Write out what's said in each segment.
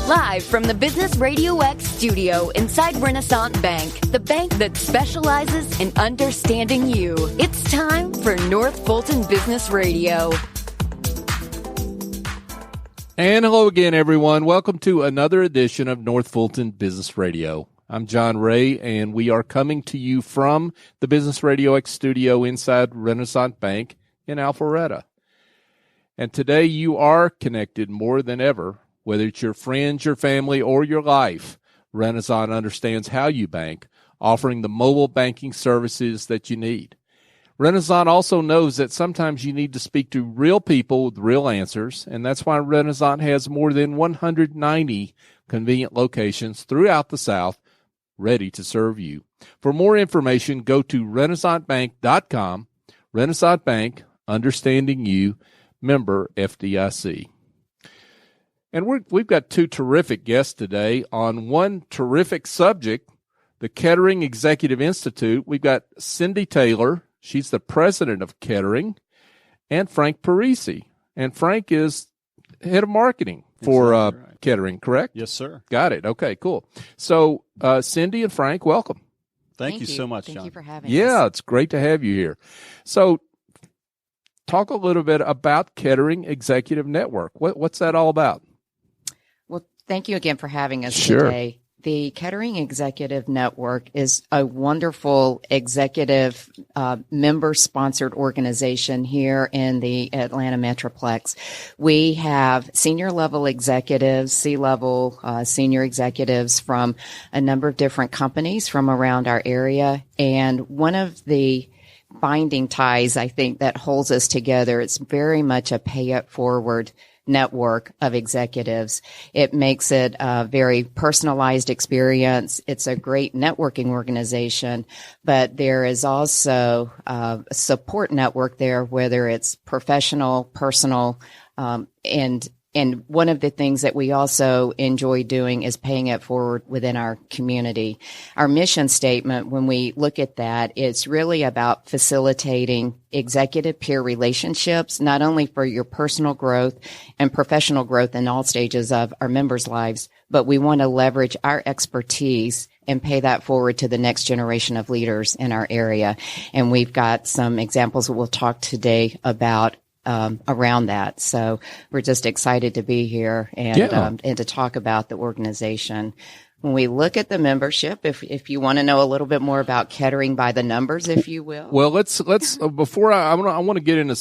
Live from the Business Radio X studio inside Renaissance Bank, the bank that specializes in understanding you. It's time for North Fulton Business Radio. And hello again, everyone. Welcome to another edition of North Fulton Business Radio. I'm John Ray, and we are coming to you from the Business Radio X studio inside Renaissance Bank in Alpharetta. And today you are connected more than ever. Whether it's your friends, your family, or your life, Renaissance understands how you bank, offering the mobile banking services that you need. Renaissance also knows that sometimes you need to speak to real people with real answers, and that's why Renaissance has more than 190 convenient locations throughout the South ready to serve you. For more information, go to renaissancebank.com. Renaissance Bank, understanding you, member FDIC. And we've got two terrific guests today on one terrific subject, the Kettering Executive Institute. We've got Cindy Taylor. She's the president of Kettering, and Frank Perissi. And Frank is head of marketing for exactly right. Kettering, correct? Yes, sir. Got it. Okay, cool. So Cindy and Frank, welcome. Thank you so much, John. Thank you for having us. Yeah, it's great to have you here. So talk a little bit about Kettering Executive Network. What's that all about? Well, thank you again for having us Sure. today. The Kettering Executive Network is a wonderful executive member-sponsored organization here in the Atlanta Metroplex. We have senior-level executives, C-level senior executives from a number of different companies from around our area. And one of the binding ties, I think, that holds us together, it's very much a pay-it-forward network of executives. It makes it a very personalized experience. It's a great networking organization, but there is also a support network there, whether it's professional, personal, and one of the things that we also enjoy doing is paying it forward within our community. Our mission statement, when we look at that, it's really about facilitating executive peer relationships, not only for your personal growth and professional growth in all stages of our members' lives, but we want to leverage our expertise and pay that forward to the next generation of leaders in our area. And we've got some examples that we'll talk today about around that. So we're just excited to be here and to talk about the organization. When we look at the membership, if you want to know a little bit more about Kettering by the numbers, if you will. Well, let's before I want to get into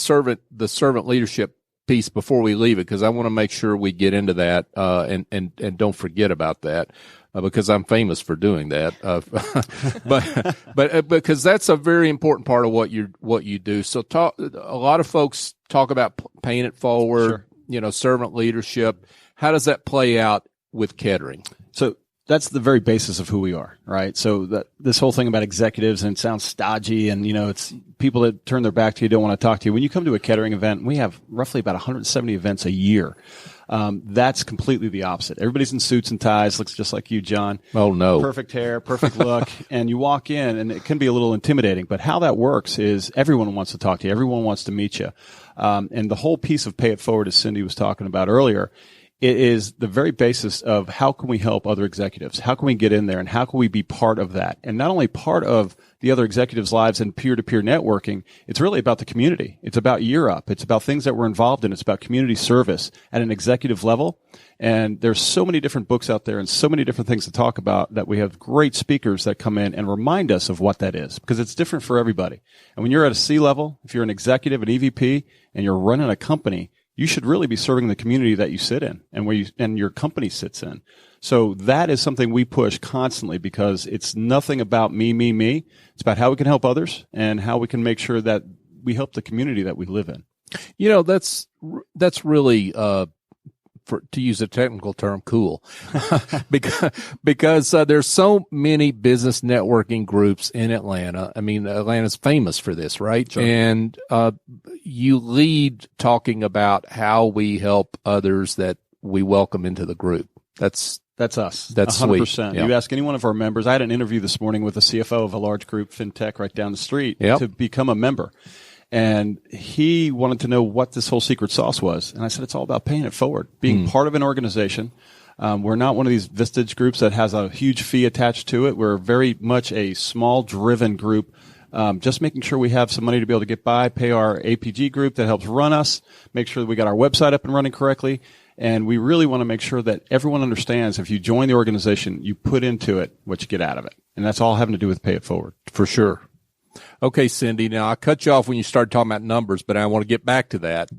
the servant leadership piece before we leave it, because I want to make sure we get into that and don't forget about that. Because I'm famous for doing that, but because that's a very important part of what you do. So a lot of folks talk about paying it forward, Sure. Servant leadership. How does that play out with Kettering? So that's the very basis of who we are, right? So this whole thing about executives, and it sounds stodgy, and it's people that turn their back to you, don't want to talk to you. When you come to a Kettering event, we have roughly about 170 events a year. That's completely the opposite. Everybody's in suits and ties, looks just like you, John. Oh, no. Perfect hair, perfect look. And you walk in, and it can be a little intimidating. But how that works is everyone wants to talk to you. Everyone wants to meet you. And the whole piece of Pay It Forward, as Cindy was talking about earlier, it is the very basis of how can we help other executives? How can we get in there, and how can we be part of that? And not only part of the other executives' lives and peer-to-peer networking, it's really about the community. It's about Year Up. It's about things that we're involved in. It's about community service at an executive level. And there's so many different books out there and so many different things to talk about that we have great speakers that come in and remind us of what that is, because it's different for everybody. And when you're at a C-level, if you're an executive, an EVP, and you're running a company, you should really be serving the community that you sit in and your company sits in. So that is something we push constantly, because it's nothing about me. It's about how we can help others and how we can make sure that we help the community that we live in. That's really, to use a technical term, cool, because there's so many business networking groups in Atlanta. I mean, Atlanta's famous for this, right? Sure. And you lead talking about how we help others that we welcome into the group. That's us. That's 100%. Sweet. Yeah. You ask any one of our members. I had an interview this morning with the CFO of a large group, FinTech, right down the street, to become a member. And he wanted to know what this whole secret sauce was. And I said, it's all about paying it forward, being part of an organization, We're not one of these Vistage groups that has a huge fee attached to it. We're very much a small driven group. Just making sure we have some money to be able to get by, pay our APG group that helps run us, make sure that we got our website up and running correctly. And we really want to make sure that everyone understands if you join the organization, you put into it what you get out of it. And that's all having to do with Pay It Forward. For sure. Okay, Cindy, now I cut you off when you started talking about numbers, but I want to get back to that.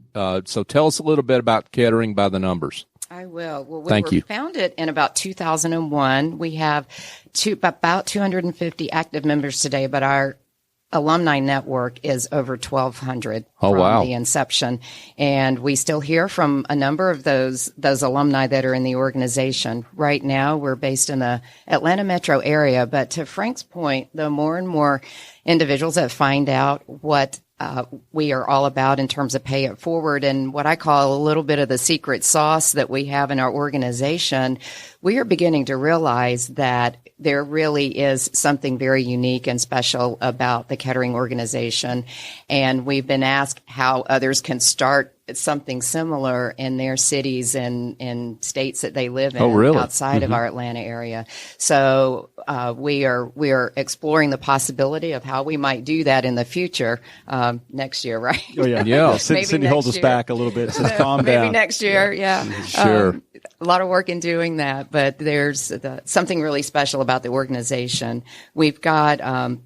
So tell us a little bit about Kettering by the numbers. I will. Well, we were founded in about 2001. We have about 250 active members today, but our alumni network is over 1,200 from the inception. And we still hear from a number of those alumni that are in the organization. Right now, we're based in the Atlanta metro area. But to Frank's point, the more and more individuals that find out what we are all about in terms of Pay It Forward and what I call a little bit of the secret sauce that we have in our organization, we are beginning to realize that there really is something very unique and special about the Kettering organization. And we've been asked how others can start something similar in their cities and in states that they live in outside of our Atlanta area. So we are exploring the possibility of how we might do that in the future next year, right? Oh, yeah. Yeah. Cindy holds us back a little bit. Says, calm down. Maybe next year, yeah. Sure. A lot of work in doing that, but there's something really special about the organization. We've got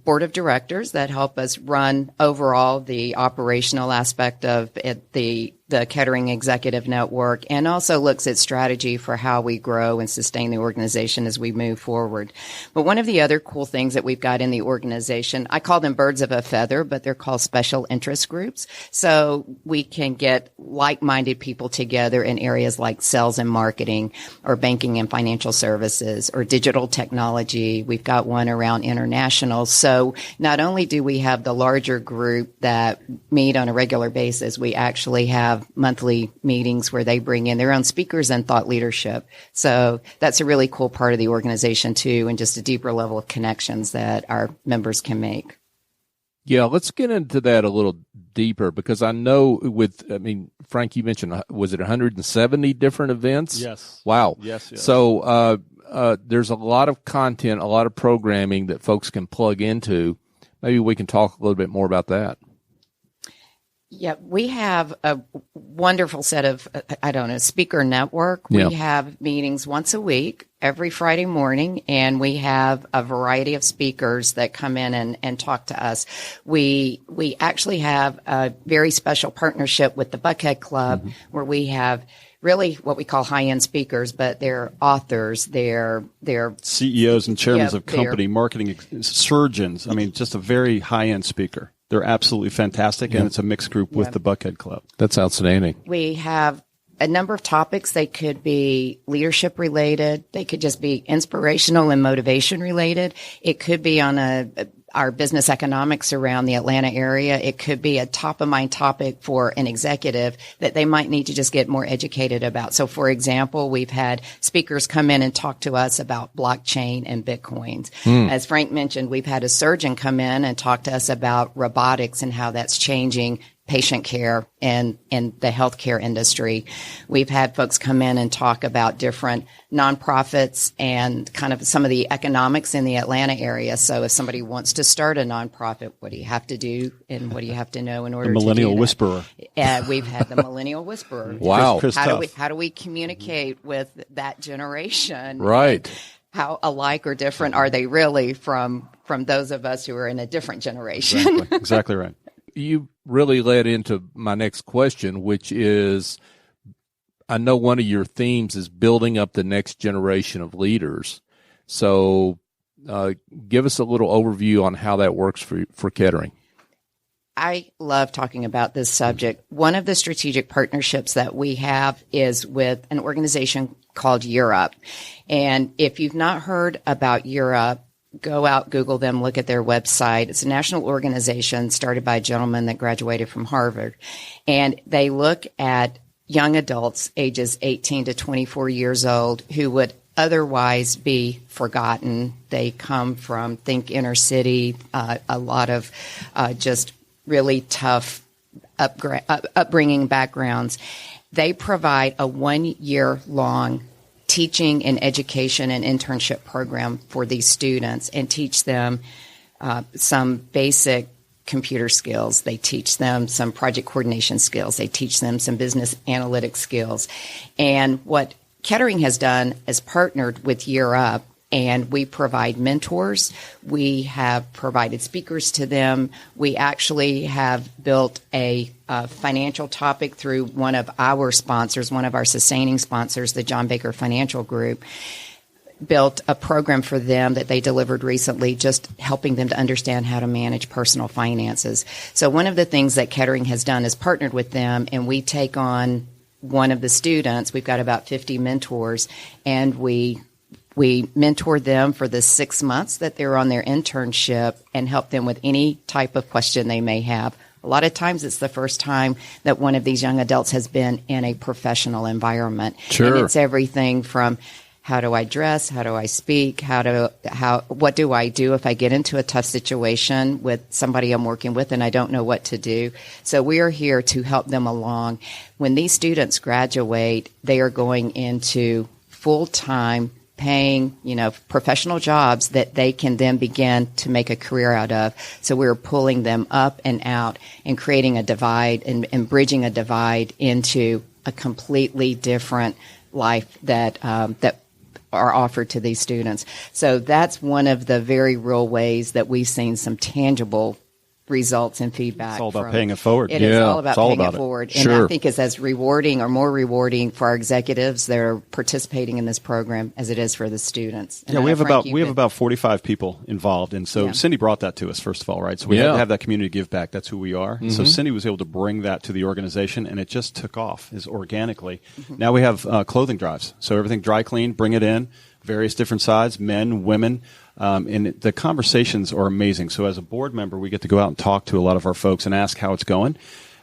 board of directors that help us run overall the operational aspect of the Kettering Executive Network, and also looks at strategy for how we grow and sustain the organization as we move forward. But one of the other cool things that we've got in the organization, I call them birds of a feather, but they're called special interest groups. So we can get like-minded people together in areas like sales and marketing, or banking and financial services, or digital technology. We've got one around international. So not only do we have the larger group that meet on a regular basis, we actually have monthly meetings where they bring in their own speakers and thought leadership. So that's a really cool part of the organization too, and just a deeper level of connections that our members can make. Yeah, let's get into that a little deeper, because I know Frank, you mentioned, was it 170 different events? Yes. Wow. Yes. So there's a lot of content, a lot of programming that folks can plug into. Maybe we can talk a little bit more about that. Yeah, we have a wonderful set of, speaker network. We have meetings once a week, every Friday morning, and we have a variety of speakers that come in and talk to us. We actually have a very special partnership with the Buckhead Club, where we have really what we call high-end speakers, but they're authors, they're CEOs and chairmen of company, marketing surgeons. I mean, just a very high-end speaker. They're absolutely fantastic, and it's a mixed group with the Buckhead Club. That's outstanding. We have a number of topics. They could be leadership related. They could just be inspirational and motivation related. It could be on our business economics around the Atlanta area. It could be a top of mind topic for an executive that they might need to just get more educated about. So for example, we've had speakers come in and talk to us about blockchain and Bitcoins. As Frank mentioned, we've had a surgeon come in and talk to us about robotics and how that's changing patient care and in the healthcare industry. We've had folks come in and talk about different nonprofits and kind of some of the economics in the Atlanta area. So if somebody wants to start a nonprofit, what do you have to do and what do you have to know in order to do that? The Millennial Whisperer. We've had the Millennial Whisperer. Wow. How do we communicate with that generation? Right. How alike or different are they really from those of us who are in a different generation? Exactly right. You really led into my next question, which is, I know one of your themes is building up the next generation of leaders. So give us a little overview on how that works for Kettering. I love talking about this subject. One of the strategic partnerships that we have is with an organization called Europe. And if you've not heard about Europe, go out, Google them, look at their website. It's a national organization started by a gentleman that graduated from Harvard. And they look at young adults ages 18 to 24 years old who would otherwise be forgotten. They come from, think inner city, a lot of just really tough upbringing backgrounds. They provide a 1-year long teaching and education and internship program for these students and teach them some basic computer skills. They teach them some project coordination skills. They teach them some business analytics skills. And what Kettering has done is partnered with Year Up, and we provide mentors. We have provided speakers to them. We actually have built a financial topic through one of our sponsors, one of our sustaining sponsors, the John Baker Financial Group, built a program for them that they delivered recently, just helping them to understand how to manage personal finances. So one of the things that Kettering has done is partnered with them, and we take on one of the students. We've got about 50 mentors, and we mentor them for the 6 months that they're on their internship and help them with any type of question they may have. A lot of times it's the first time that one of these young adults has been in a professional environment. Sure. And it's everything from how do I dress? How do I speak? What do I do if I get into a tough situation with somebody I'm working with and I don't know what to do? So we are here to help them along. When these students graduate, they are going into full-time paying, professional jobs that they can then begin to make a career out of. So we're pulling them up and out and creating a divide and bridging a divide into a completely different life that are offered to these students. So that's one of the very real ways that we've seen some tangible results and feedback. It's all about paying it forward. It is all about paying it forward. And Sure. I think it's as rewarding or more rewarding for our executives that are participating in this program as it is for the students. And Yeah, we have Frank, about 45 people involved, and so Cindy brought that to us first of all, right? So we had to have that community give back. That's who we are. So Cindy was able to bring that to the organization, and it just took off organically. Now we have clothing drives, so everything dry clean, bring it in, various different sizes, men, women. And the conversations are amazing. So as a board member, we get to go out and talk to a lot of our folks and ask how it's going.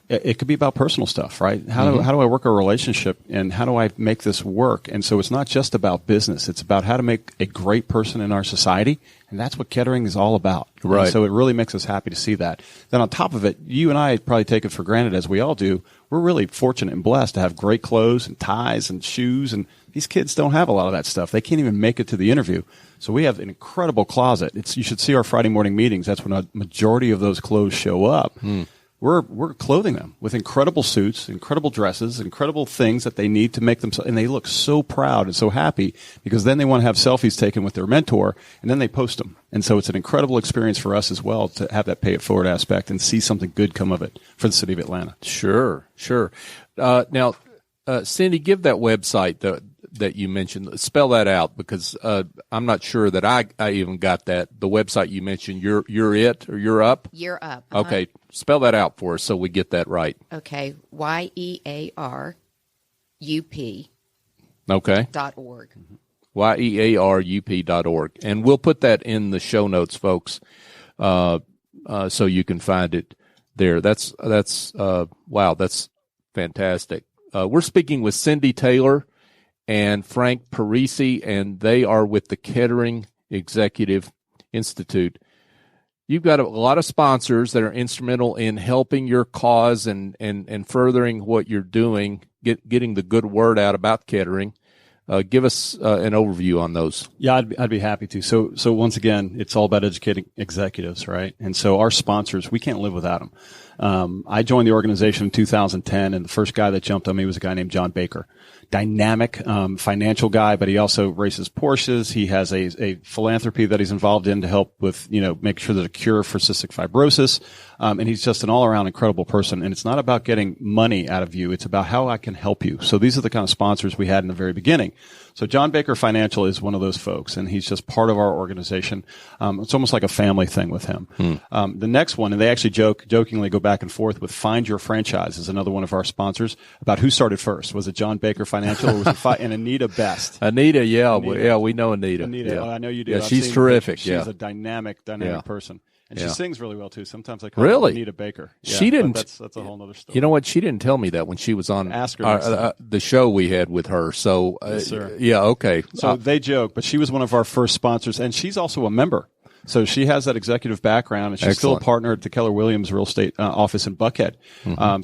It could be about personal stuff, right? How do I work a relationship, and how do I make this work? And so it's not just about business. It's about how to make a great person in our society. And that's what Kettering is all about. Right. And so it really makes us happy to see that. Then on top of it, you and I probably take it for granted, as we all do. We're really fortunate and blessed to have great clothes and ties and shoes, and these kids don't have a lot of that stuff. They can't even make it to the interview. So we have an incredible closet. You should see our Friday morning meetings. That's when a majority of those clothes show up. We're clothing them with incredible suits, incredible dresses, incredible things that they need to make them, and they look so proud and so happy, because then they want to have selfies taken with their mentor, and then they post them. And so it's an incredible experience for us as well to have that pay it forward aspect and see something good come of it for the city of Atlanta. Sure. Now, Cindy, give that website that you mentioned. Spell that out, because I'm not sure that I even got that. The website you mentioned, You're It or You're Up? You're Up. Okay. Spell that out for us so we get that right. Okay. YEARUP. Okay. .org. YEARUP.org. And we'll put that in the show notes, folks, so you can find it there. That's wow, that's fantastic. We're speaking with Cindy Taylor and Frank Perissi, and they are with the Kettering Executive Institute. You've got a lot of sponsors that are instrumental in helping your cause and furthering what you're doing, getting the good word out about Kettering. Give us an overview on those. Yeah, I'd be happy to. So once again, it's all about educating executives, right? And so our sponsors, we can't live without them. I joined the organization in 2010, and the first guy that jumped on me was a guy named John Baker. Dynamic financial guy, but he also races Porsches. He has a philanthropy that he's involved in to help with, make sure there's a cure for cystic fibrosis. And he's just an all-around incredible person. And it's not about getting money out of you. It's about how I can help you. So these are the kind of sponsors we had in the very beginning. So John Baker Financial is one of those folks, and he's just part of our organization. It's almost like a family thing with him. The next one, and they actually jokingly go back and forth with Find Your Franchise is another one of our sponsors, about who started first. Was it John Baker Financial, or was it and Anita Best? Anita, we know Anita. Anita, yeah. I know you do. Yeah, she's terrific. She's a dynamic person. And she sings really well, too. Sometimes I call her Anita Baker. Yeah, she didn't. That's a whole other story. You know what? She didn't tell me that when she was on Ask her the show we had with her. So, yes, sir. yeah, okay. So they joke, but she was one of our first sponsors, and she's also a member. So she has that executive background, and she's still a partner at the Keller Williams real estate office in Buckhead.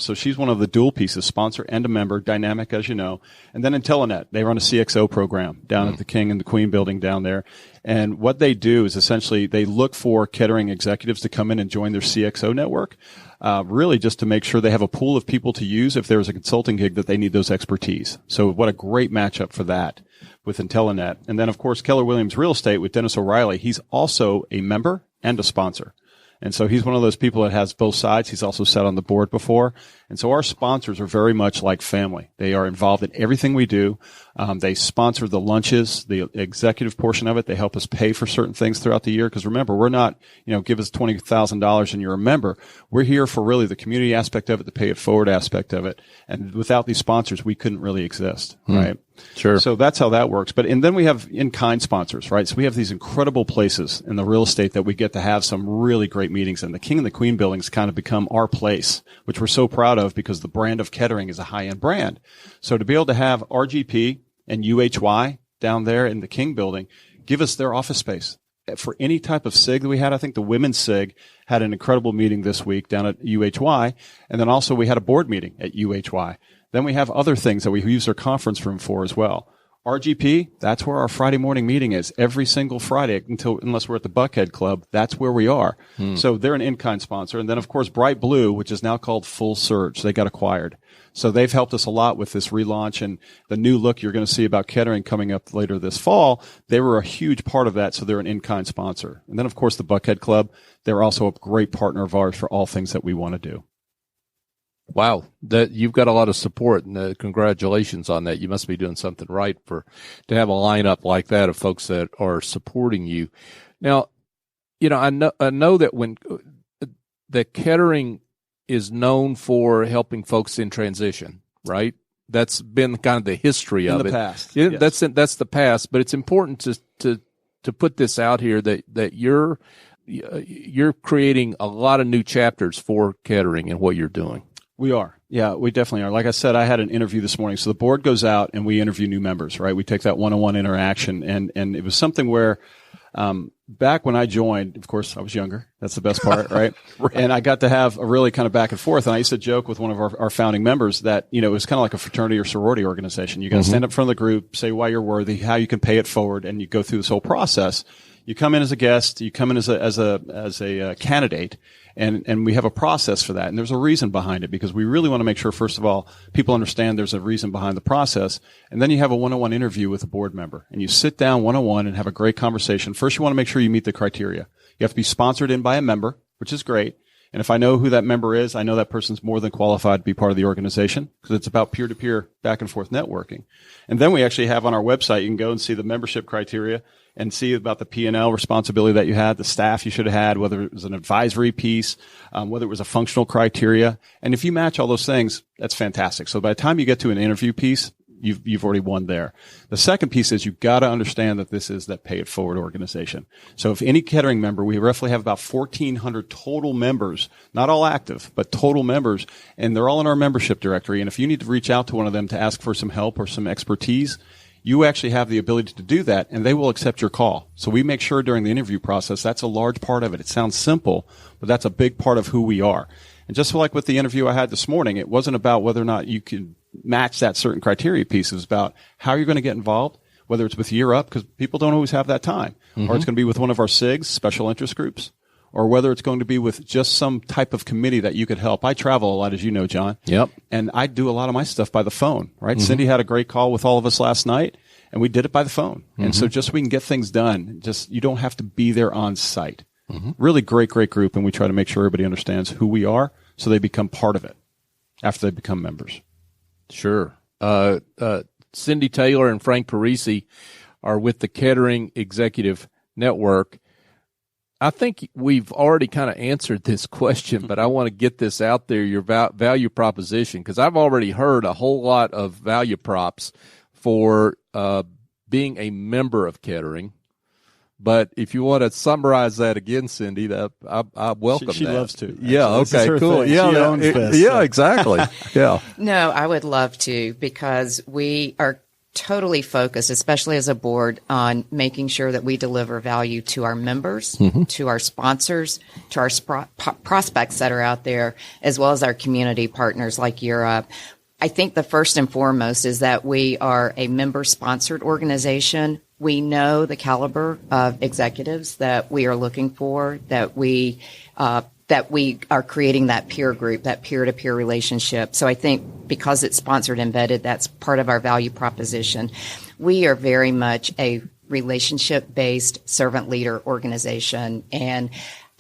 So she's one of the dual pieces, sponsor and a member, dynamic, as you know. And then Intellinet, they run a CXO program down at the King and the Queen building down there. And what they do is essentially they look for Kettering executives to come in and join their CXO network, really just to make sure they have a pool of people to use if there's a consulting gig that they need those expertise. So what a great matchup for that with Intellinet. And then, of course, Keller Williams Real Estate with Dennis O'Reilly. He's also a member and a sponsor. And so he's one of those people that has both sides. He's also sat on the board before. And so our sponsors are very much like family. They are involved in everything we do. They sponsor the lunches, the executive portion of it. They help us pay for certain things throughout the year. Because remember, we're not, give us $20,000 and you're a member. We're here for really the community aspect of it, the pay it forward aspect of it. And without these sponsors, we couldn't really exist, right? Sure. So that's how that works. And then we have in-kind sponsors, right? So we have these incredible places in the real estate that we get to have some really great meetings. And the King and the Queen buildings kind of become our place, which we're so proud of because the brand of Kettering is a high-end brand. So to be able to have RGP and UHY down there in the King building give us their office space. For any type of SIG that we had, I think the women's SIG had an incredible meeting this week down at UHY. And then also we had a board meeting at UHY. Then we have other things that we use their conference room for as well. RGP, that's where our Friday morning meeting is every single Friday unless we're at the Buckhead Club. That's where we are. So they're an in-kind sponsor. And then, of course, Bright Blue, which is now called Full Surge. They got acquired. So they've helped us a lot with this relaunch and the new look you're going to see about Kettering coming up later this fall. They were a huge part of that. So they're an in-kind sponsor. And then, of course, the Buckhead Club, they're also a great partner of ours for all things that we want to do. Wow, that you've got a lot of support, and congratulations on that. You must be doing something right to have a lineup like that of folks that are supporting you. Now, I know that when the Kettering is known for helping folks in transition, right? That's been kind of the history of it. In the past, yes. That's the past, but it's important to put this out here that you're creating a lot of new chapters for Kettering and what you're doing. We are. Yeah, we definitely are. Like I said, I had an interview this morning. So the board goes out and we interview new members, right? We take that one-on-one interaction. And it was something where, back when I joined, of course, I was younger. That's the best part, right? Right. And I got to have a really kind of back and forth. And I used to joke with one of our founding members that, it was kind of like a fraternity or sorority organization. You got to stand up in front of the group, say why you're worthy, how you can pay it forward, and you go through this whole process. You come in as a guest, you come in as a candidate, and we have a process for that. And there's a reason behind it because we really want to make sure, first of all, people understand there's a reason behind the process. And then you have a one-on-one interview with a board member and you sit down one-on-one and have a great conversation. First, you want to make sure you meet the criteria. You have to be sponsored in by a member, which is great. And if I know who that member is, I know that person's more than qualified to be part of the organization because it's about peer-to-peer back and forth networking. And then we actually have on our website, you can go and see the membership criteria and see about the P&L responsibility that you had, the staff you should have had, whether it was an advisory piece, whether it was a functional criteria. And if you match all those things, that's fantastic. So by the time you get to an interview piece, you've already won there. The second piece is you've got to understand that this is that pay it forward organization. So if any Kettering member, we roughly have about 1,400 total members, not all active, but total members, and they're all in our membership directory. And if you need to reach out to one of them to ask for some help or some expertise, you actually have the ability to do that, and they will accept your call. So we make sure during the interview process, that's a large part of it. It sounds simple, but that's a big part of who we are. And just like with the interview I had this morning, it wasn't about whether or not you could match that certain criteria piece. It was about how you're going to get involved, whether it's with Year Up, because people don't always have that time, or it's going to be with one of our SIGs, special interest groups, or whether it's going to be with just some type of committee that you could help. I travel a lot, as you know, John. Yep. And I do a lot of my stuff by the phone, right? Cindy had a great call with all of us last night, and we did it by the phone. And so just so we can get things done, you don't have to be there on site. Really great group, and we try to make sure everybody understands who we are so they become part of it after they become members. Sure. Cindy Taylor and Frank Perissi are with the Kettering Executive Network. I think we've already kind of answered this question, but I want to get this out there, your value proposition, because I've already heard a whole lot of value props for being a member of Kettering. But if you want to summarize that again, Cindy, I welcome that. She loves to. Actually. Yeah, okay, cool. Thing. Yeah, she owns this. Yeah, exactly. Yeah. No, I would love to because we are totally focused, especially as a board, on making sure that we deliver value to our members, to our sponsors, to our prospects that are out there, as well as our community partners like Europe. I think the first and foremost is that we are a member-sponsored organization. We know the caliber of executives that we are looking for, that we are creating that peer group, that peer-to-peer relationship. So I think because it's sponsored embedded, that's part of our value proposition. We are very much a relationship-based servant leader organization. And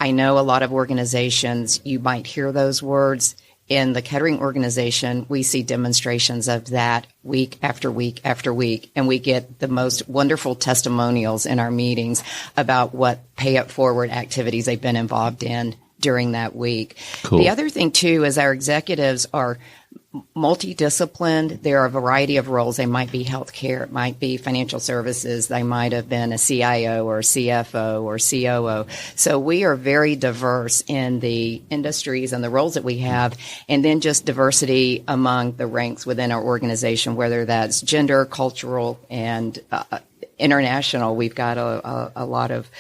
I know a lot of organizations, you might hear those words. In the Kettering organization, we see demonstrations of that week after week after week, and we get the most wonderful testimonials in our meetings about what pay it forward activities they've been involved in during that week. Cool. The other thing, too, is our executives are multidisciplined. There are a variety of roles. They might be healthcare, it might be financial services, they might have been a CIO or a CFO or COO. So we are very diverse in the industries and the roles that we have, and then just diversity among the ranks within our organization, whether that's gender, cultural, and international. We've got a lot of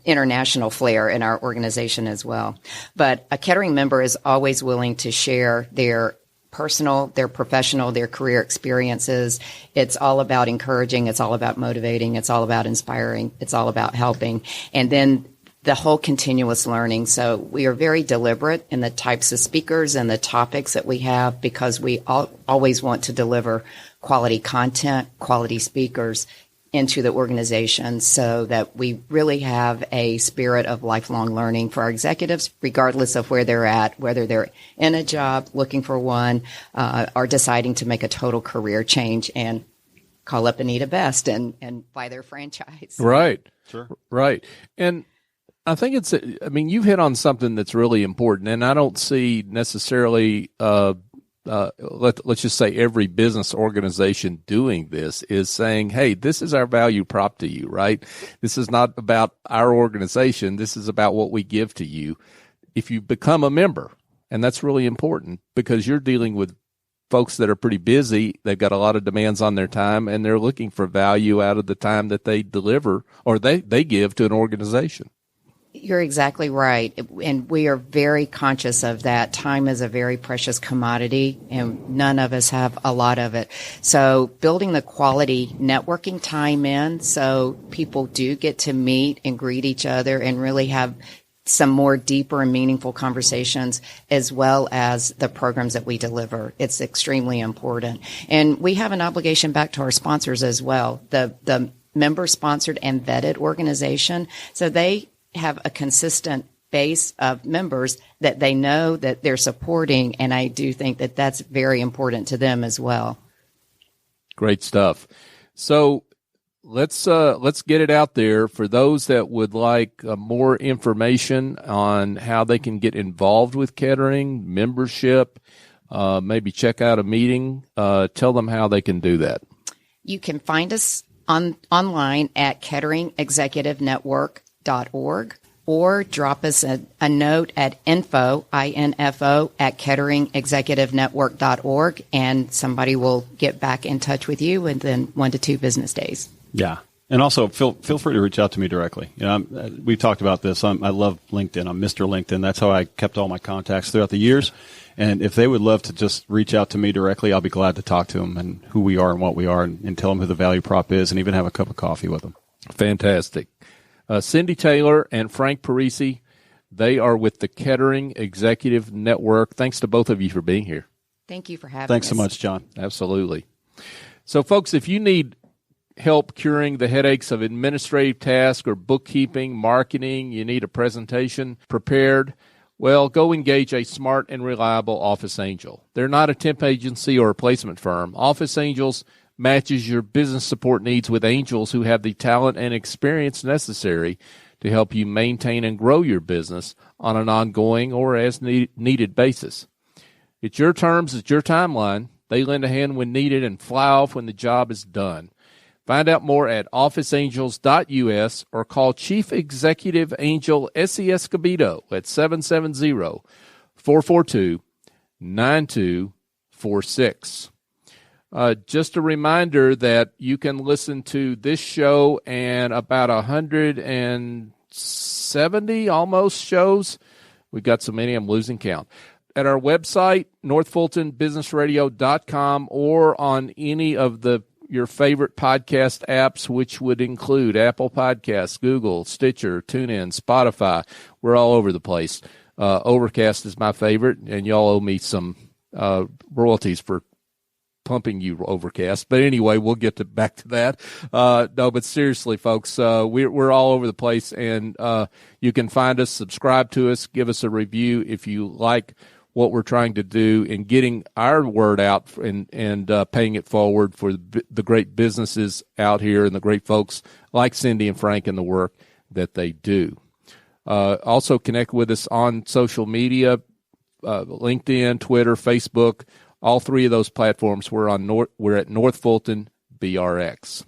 international flair in our organization as well. But a Kettering member is always willing to share their personal, their professional, their career experiences. It's all about encouraging. It's all about motivating. It's all about inspiring. It's all about helping. And then the whole continuous learning. So we are very deliberate in the types of speakers and the topics that we have, because we always want to deliver quality content, quality speakers into the organization, so that we really have a spirit of lifelong learning for our executives, regardless of where they're at, whether they're in a job, looking for one, or deciding to make a total career change and call up Anita Best and buy their franchise. Right. Sure. Right. And I think you've hit on something that's really important, and I don't see necessarily, let's just say every business organization doing this is saying, hey, this is our value prop to you, right? This is not about our organization. This is about what we give to you. If you become a member, and that's really important, because you're dealing with folks that are pretty busy. They've got a lot of demands on their time, and they're looking for value out of the time that they deliver or they give to an organization. You're exactly right. And we are very conscious of that. Time is a very precious commodity, and none of us have a lot of it. So building the quality networking time in, so people do get to meet and greet each other and really have some more deeper and meaningful conversations, as well as the programs that we deliver. It's extremely important. And we have an obligation back to our sponsors as well, the member-sponsored and vetted organization. So they have a consistent base of members that they know that they're supporting, and I do think that that's very important to them as well. Great stuff. So let's get it out there for those that would like more information on how they can get involved with Kettering, membership, maybe check out a meeting. Tell them how they can do that. You can find us online at Kettering Executive Network .org, or drop us a note at info at ketteringexecutivenetwork.org, and somebody will get back in touch with you within 1 to 2 business days. Yeah. And also feel free to reach out to me directly. You know, we've talked about this. I love LinkedIn. I'm Mr. LinkedIn. That's how I kept all my contacts throughout the years. And if they would love to just reach out to me directly, I'll be glad to talk to them and who we are and what we are, and tell them who the value prop is, and even have a cup of coffee with them. Fantastic. Cindy Taylor and Frank Perissi, they are with the Kettering Executive Network. Thanks to both of you for being here. Thank you for having us. Thanks so much, John. Absolutely. So, folks, if you need help curing the headaches of administrative tasks or bookkeeping, marketing, you need a presentation prepared, well, go engage a smart and reliable office angel. They're not a temp agency or a placement firm. Office Angels matches your business support needs with angels who have the talent and experience necessary to help you maintain and grow your business on an ongoing or as needed basis. It's your terms, it's your timeline. They lend a hand when needed and fly off when the job is done. Find out more at officeangels.us or call Chief Executive Angel S.E. Escobedo at 770-442-9246. Just a reminder that you can listen to this show and about 170 almost shows. We've got so many, I'm losing count. At our website, northfultonbusinessradio.com, or on any of your favorite podcast apps, which would include Apple Podcasts, Google, Stitcher, TuneIn, Spotify. We're all over the place. Overcast is my favorite, and y'all owe me some royalties for pumping you, Overcast. But anyway, we'll get back to that. No, but seriously, folks, we're all over the place, and you can find us, subscribe to us, give us a review if you like what we're trying to do in getting our word out and paying it forward for the great businesses out here and the great folks like Cindy and Frank and the work that they do. Also connect with us on social media, LinkedIn, Twitter, Facebook, all three of those platforms. We're at North Fulton BRX.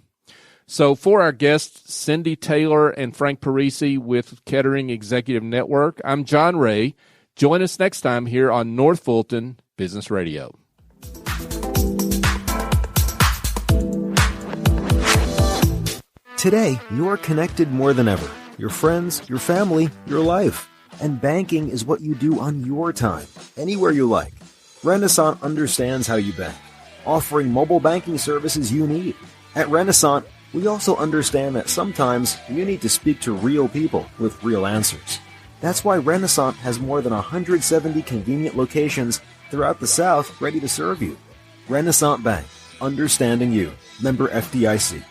So for our guests, Cindy Taylor and Frank Perissi with Kettering Executive Network, I'm John Ray. Join us next time here on North Fulton Business Radio. Today, you're connected more than ever. Your friends, your family, your life. And banking is what you do on your time, anywhere you like. Renaissance understands how you bank, offering mobile banking services you need. At Renaissance, we also understand that sometimes you need to speak to real people with real answers. That's why Renaissance has more than 170 convenient locations throughout the South ready to serve you. Renaissance Bank, understanding you. Member FDIC.